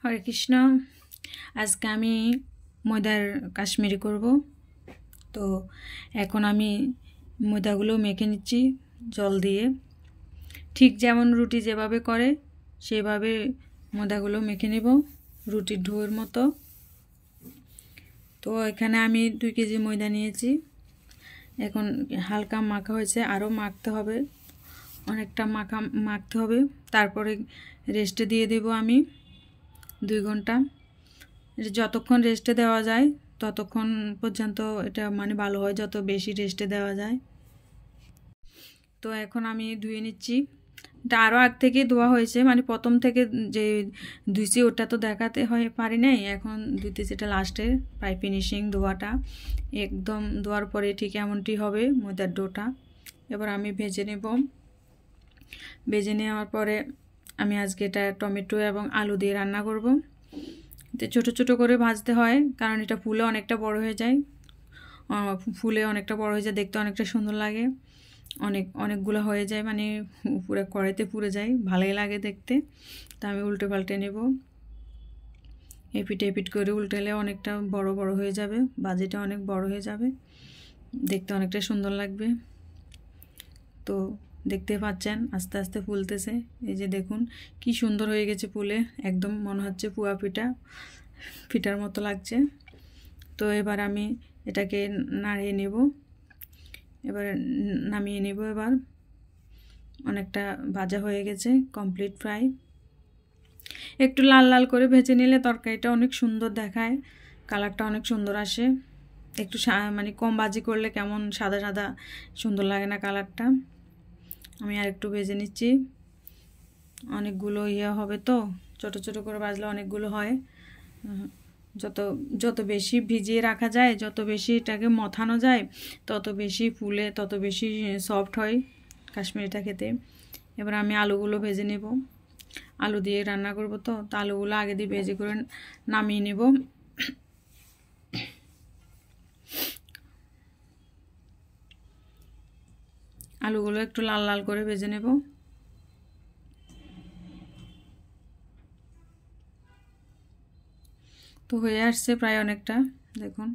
হরে কৃষ্ণ। আজকে আমি ময়দার কাশ্মীরি করব। তো এখন আমি ময়দাগুলো মেখে নিচ্ছি জল দিয়ে, ঠিক যেমন রুটি যেভাবে করে সেভাবে ময়দাগুলো মেখে নেব, রুটির ডোয়ের মতো। তো এখানে আমি 2 কেজি ময়দা নিয়েছি। এখন হালকা মাখা হয়েছে, আরও মাখতে হবে, অনেকটা মাখতে হবে। তারপরে রেস্টে দিয়ে দেব আমি 2 ঘন্টা। যতক্ষণ রেস্টে দেওয়া যায় ততক্ষণ পর্যন্ত এটা ভালো হয়, যত বেশি রেস্টে দেওয়া যায়। তো এখন আমি ধুয়ে নিচ্ছি। এটা আরও আগ থেকে ধোয়া হয়েছে, প্রথম থেকে যে ধুইছি ওটা তো দেখাতে পারি নাই, এখন ধুইতেছি এটা লাস্টের প্রায় ফিনিশিং ধোয়াটা। একদম ধোয়ার পরে ঠিক এমনটি হবে ময়দার ডোটা। এবার আমি ভেজে নেব। ভেজে নেওয়ার পরে আমি আজকে এটা টমেটো এবং আলু দিয়ে রান্না করব। ছোট ছোট করে ভাজতে হয়, কারণ এটা ফুলে অনেকটা বড় হয়ে যায়, দেখতে অনেকটা সুন্দর লাগে। অনেকগুলো হয়ে যায়, পুরো কড়াইতে পুড়ে যায়, ভালোই লাগে দেখতে। তা আমি উল্টে পাল্টে নেব, এপিট করে উল্টেলে অনেকটা বড় বড় হয়ে যাবে, ভাজিটা অনেক বড় হয়ে যাবে, দেখতে অনেকটা সুন্দর লাগবে। তো দেখতে পাচ্ছেন আস্তে আস্তে ফুলতেছে, এই যে দেখুন কি সুন্দর হয়ে গেছে ফুলে, একদম মনে হচ্ছে পুয়া পিঠার মতো লাগছে। তো এবার আমি এটাকে নাড়িয়ে নেব, এবার নামিয়ে নেব। এবার অনেকটা ভাজা হয়ে গেছে, কমপ্লিট ফ্রাই। একটু লাল লাল করে ভেজে নিলে তরকারিটা অনেক সুন্দর দেখায়, কালারটা অনেক সুন্দর আসে। একটু কম ভাজি করলে কেমন সাদা সাদা সুন্দর লাগে না কালারটা। আমি আর একটু ভেজে নিচ্ছি, অনেকগুলো হবে তো, ছোট ছোট করে ভাজলে অনেকগুলো হয়। যত বেশি ভিজিয়ে রাখা যায়, যত বেশি এটাকে মথানো যায়, তত বেশি ফুলে, তত বেশি সফট হয় কাশ্মীরিটা খেতে। এবার আমি আলুগুলো ভেজে নেব, আলু দিয়ে রান্না করব। তো আলুগুলো আগে দিয়ে ভেজে করে নামিয়ে নেব। আলুগুলো একটু লাল লাল করে ভেজে নেব। তো হয়ে আসছে প্রায় অনেকটা, দেখুন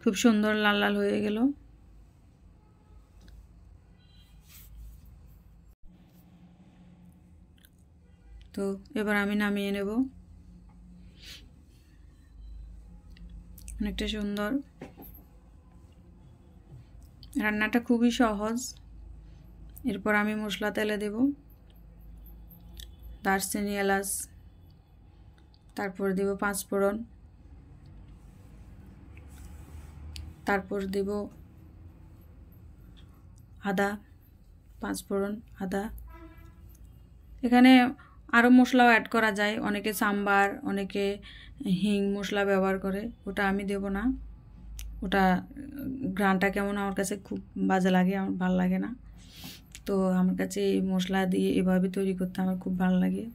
খুব সুন্দর লাল লাল হয়ে গেল। তো এবার আমি নামিয়ে নেব, অনেকটা সুন্দর। রান্নাটা খুবই সহজ। এরপর আমি মশলা তেলে দেব, দারচিনি, এলাচ, তারপর দেব 5 ফোড়ন, তারপর দেব আদা, 5 ফোড়ন আদা। এখানে আরও মশলাও অ্যাড করা যায়, অনেকে সাম্বার, অনেকে হিং মশলা ব্যবহার করে, ওটা আমি দেব না। ওটা ঘ্রাণটা কেমন আমার কাছে খুব বাজে লাগে, আমার ভালো লাগে না। তো আমার কাছে এই মশলা দিয়ে এভাবে তৈরি করতে আমার খুব ভালো লাগে।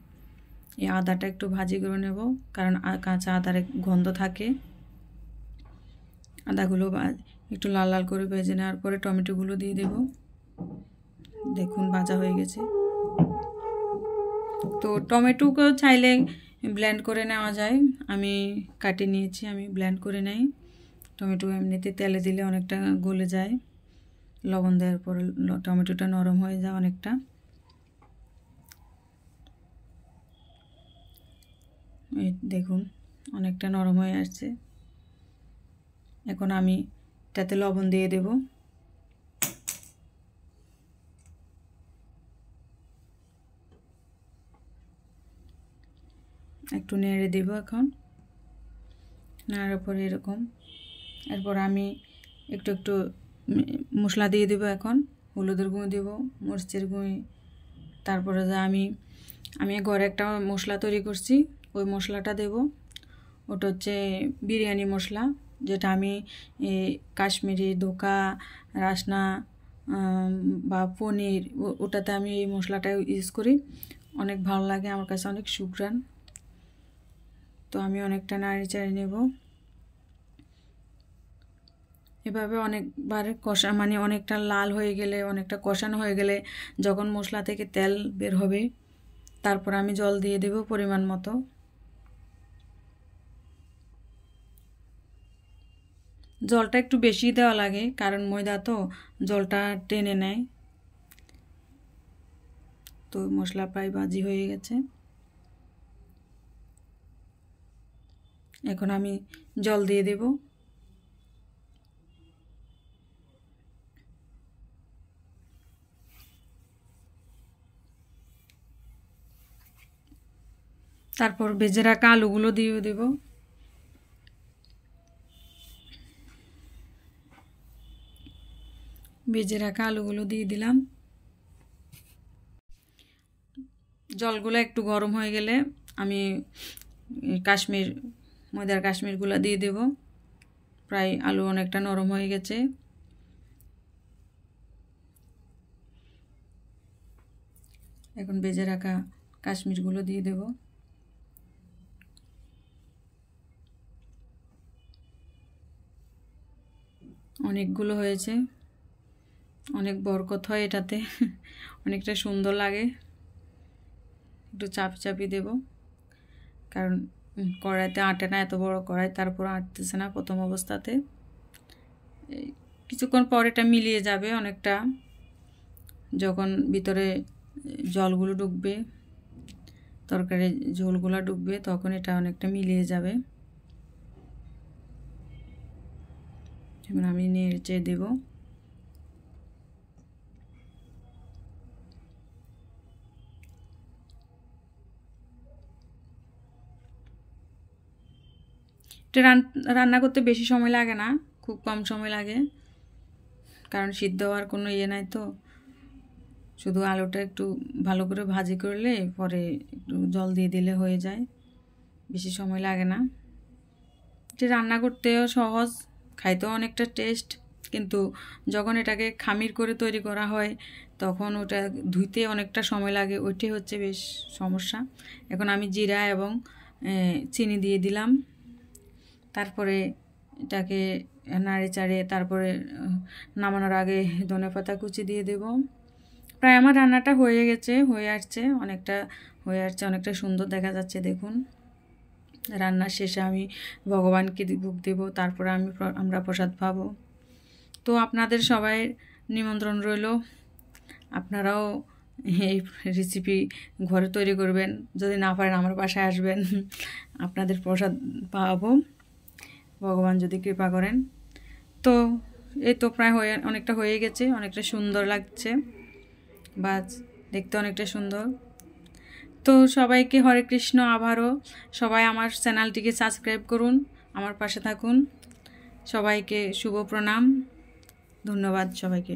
এই আদাটা একটু ভাজি করে নেব, কারণ কাঁচা আদার গন্ধ থাকে। আদাগুলো একটু লাল লাল করে ভেজে নেওয়ার পরে টমেটোগুলো দিয়ে দেব। দেখুন ভাজা হয়ে গেছে। তো টমেটোকেও চাইলে ব্লেন্ড করে নেওয়া যায়, আমি কাটে নিয়েছি, আমি ব্লেন্ড করে নেই। টমেটো এমনিতে তেলে দিলে অনেকটা গলে যায়, লবণ দেওয়ার পরে টমেটোটা নরম হয়ে যায় অনেকটা। এই দেখুন অনেকটা নরম হয়ে আসছে। এখন আমি এটাতে লবণ দিয়ে দেব, একটু নেড়ে দেব। এখন নাড়ার পরে এরকম, এরপর আমি একটু একটু মশলা দিয়ে দেব। এখন হলুদের গুঁড়ো দেব, মরিচের গুঁড়ি, তারপরে আমি ঘরে একটা মশলা তৈরি করছি, ওই মশলাটা দেব। ওটা হচ্ছে বিরিয়ানি মশলা, যেটা আমি কাশ্মীরি ধোকা, রাসনা বা পনির, ওটাতে আমি এই মশলাটা ইউজ করি, অনেক ভালো লাগে আমার কাছে, অনেক সুঘ্রাণ। তো আমি অনেকটা নাড়ি চাড়ি নেব। এভাবে অনেকবার কষা, অনেকটা লাল হয়ে গেলে, অনেকটা কষানো হয়ে গেলে, যখন মশলা থেকে তেল বের হবে, তারপর আমি জল দিয়ে দেব পরিমাণ মতো। জলটা একটু বেশি দেওয়া লাগে, কারণ ময়দা তো জলটা টেনে নেয়। তো মশলা প্রায় ভাজি হয়ে গেছে, এখন আমি জল দিয়ে দেব। তারপর ভেজে রাখা আলুগুলো দিয়ে দেব। ভেজে রাখা আলুগুলো দিয়ে দিলাম। জলগুলো একটু গরম হয়ে গেলে আমি ময়দার কাশ্মীরগুলো দিয়ে দেব। প্রায় আলু অনেকটা নরম হয়ে গেছে। এখন ভেজে রাখা কাশ্মীরগুলো দিয়ে দেব। অনেকগুলো হয়েছে, অনেক বরকত হয় এটাতে, অনেকটা সুন্দর লাগে। একটু চাপি চাপি দেব, কারণ কড়াইতে আটে না, এত বড় কড়াই, তারপর আটতেছে না প্রথম অবস্থাতে। কিছুক্ষণ পর এটা মিলিয়ে যাবে অনেকটা, যখন ভিতরে জলগুলো ঢুকবে, তরকারি ঝোলগুলো ঢুকবে, তখন এটা অনেকটা মিলিয়ে যাবে। এবার আমি নেড়ে দেব। এটা রান্না করতে বেশি সময় লাগে না, খুব কম সময় লাগে, কারণ সিদ্ধ হওয়ার কোনো ইয়ে নাই। তো শুধু আলুটা একটু ভালো করে ভাজি করলে পরে একটু জল দিয়ে দিলে হয়ে যায়, বেশি সময় লাগে না। এটা রান্না করতেও সহজ, খাইতেও অনেকটা টেস্ট, কিন্তু যখন এটাকে খামির করে তৈরি করা হয় তখন ওটা ধুইতে অনেকটা সময় লাগে, ওইটাই হচ্ছে বেশ সমস্যা। এখন আমি জিরা এবং চিনি দিয়ে দিলাম, তারপরে এটাকে নাড়ে চাড়ে, তারপরে নামানোর আগে ধনেপাতা কুচি দিয়ে দেব। প্রায় আমার রান্নাটা হয়ে গেছে, হয়ে আসছে, অনেকটা সুন্দর দেখা যাচ্ছে। দেখুন, রান্নার শেষে আমি ভগবানকে ভোগ দেব, তারপরে আমরা প্রসাদ পাবো। তো আপনাদের সবাই নিমন্ত্রণ রইল, আপনারাও এই রেসিপি ঘরে তৈরি করবেন, যদি না পারেন আমার বাসায় আসবেন, আপনাদের প্রসাদ পাবো, ভগবান যদি কৃপা করেন। তো এই তো প্রায় অনেকটা হয়ে গেছে, অনেকটা সুন্দর লাগছে, বাস দেখতে অনেকটা সুন্দর। তো সবাইকে হরে কৃষ্ণ। আবারও সবাই আমার চ্যানেলটিকে সাবস্ক্রাইব করুন, আমার পাশে থাকুন। সবাইকে শুভ প্রণাম, ধন্যবাদ সবাইকে।